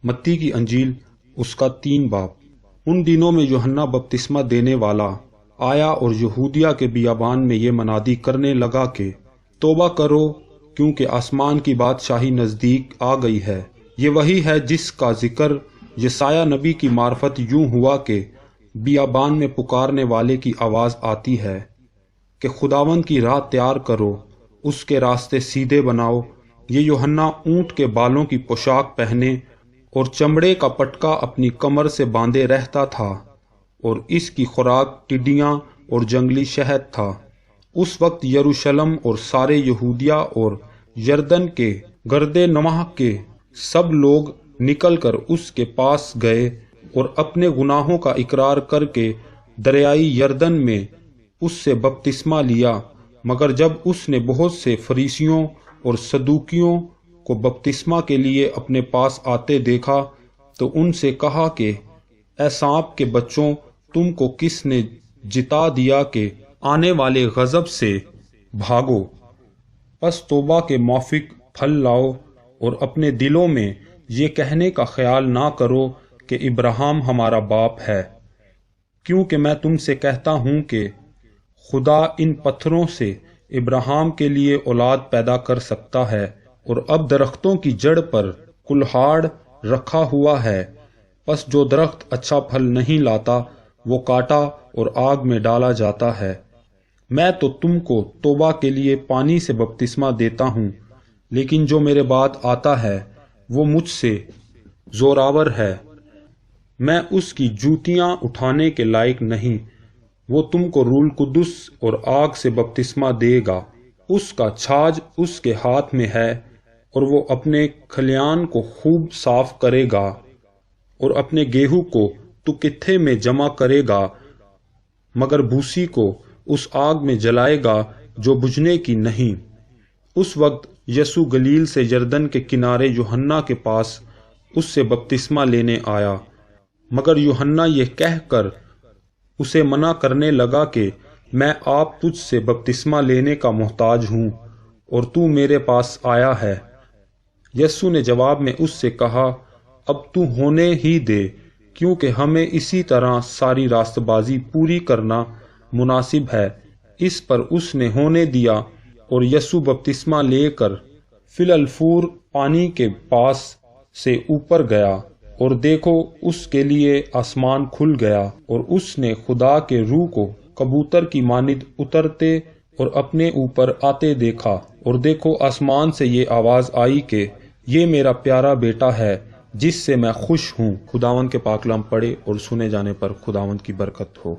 متی کی انجیل اس کا 3 باب۔ ان دنوں میں یوحنا بپتسمہ دینے والا آیا اور یہودیہ کے بیابان میں یہ منادی کرنے لگا کہ توبہ کرو کیونکہ آسمان کی بادشاہی نزدیک آ گئی ہے۔ یہ وہی ہے جس کا ذکر یسایہ نبی کی معرفت یوں ہوا کہ بیابان میں پکارنے والے کی آواز آتی ہے کہ خداوند کی راہ تیار کرو، اس کے راستے سیدھے بناؤ۔ یہ یوحنا اونٹ کے بالوں کی پوشاک پہنے اور چمڑے کا پٹکا اپنی کمر سے باندھے رہتا تھا، اور اس کی خوراک ٹڈیاں اور جنگلی شہد تھا۔ اس وقت یروشلم اور سارے یہودیہ اور یردن کے گرد نواح کے سب لوگ نکل کر اس کے پاس گئے اور اپنے گناہوں کا اقرار کر کے دریائے یردن میں اس سے بپتسمہ لیا۔ مگر جب اس نے بہت سے فریسیوں اور صدوقیوں کو بپتسمہ کے لیے اپنے پاس آتے دیکھا تو ان سے کہا کہ اے سانپ کے بچوں، تم کو کس نے جتا دیا کہ آنے والے غضب سے بھاگو؟ پس توبہ کے موافق پھل لاؤ اور اپنے دلوں میں یہ کہنے کا خیال نہ کرو کہ ابراہیم ہمارا باپ ہے، کیونکہ میں تم سے کہتا ہوں کہ خدا ان پتھروں سے ابراہیم کے لیے اولاد پیدا کر سکتا ہے۔ اور اب درختوں کی جڑ پر کلہاڑ رکھا ہوا ہے، پس جو درخت اچھا پھل نہیں لاتا وہ کاٹا اور آگ میں ڈالا جاتا ہے۔ میں تو تم کو توبہ کے لیے پانی سے بپتسمہ دیتا ہوں، لیکن جو میرے بعد آتا ہے وہ مجھ سے زوراور ہے، میں اس کی جوتیاں اٹھانے کے لائق نہیں۔ وہ تم کو روح القدس اور آگ سے بپتسمہ دے گا۔ اس کا چھاج اس کے ہاتھ میں ہے، اور وہ اپنے کھلیان کو خوب صاف کرے گا اور اپنے گیہوں کو کتھے میں جمع کرے گا، مگر بھوسی کو اس آگ میں جلائے گا جو بجھنے کی نہیں۔ اس وقت یسوع گلیل سے یردن کے کنارے یوحنا کے پاس اس سے بپتسمہ لینے آیا، مگر یوحنا یہ کہہ کر اسے منع کرنے لگا کہ میں آپ تجھ سے بپتسمہ لینے کا محتاج ہوں اور تو میرے پاس آیا ہے۔ یسوع نے جواب میں اس سے کہا، اب تو ہونے ہی دے، کیونکہ ہمیں اسی طرح ساری راست بازی پوری کرنا مناسب ہے۔ اس پر اس نے ہونے دیا، اور یسوع بپتسمہ لے کر فی الفور پانی کے پاس سے اوپر گیا، اور دیکھو اس کے لیے آسمان کھل گیا، اور اس نے خدا کے روح کو کبوتر کی مانند اترتے اور اپنے اوپر آتے دیکھا۔ اور دیکھو آسمان سے یہ آواز آئی کہ یہ میرا پیارا بیٹا ہے جس سے میں خوش ہوں۔ خداوند کے پاک کلام پڑھے اور سنے جانے پر خداوند کی برکت ہو۔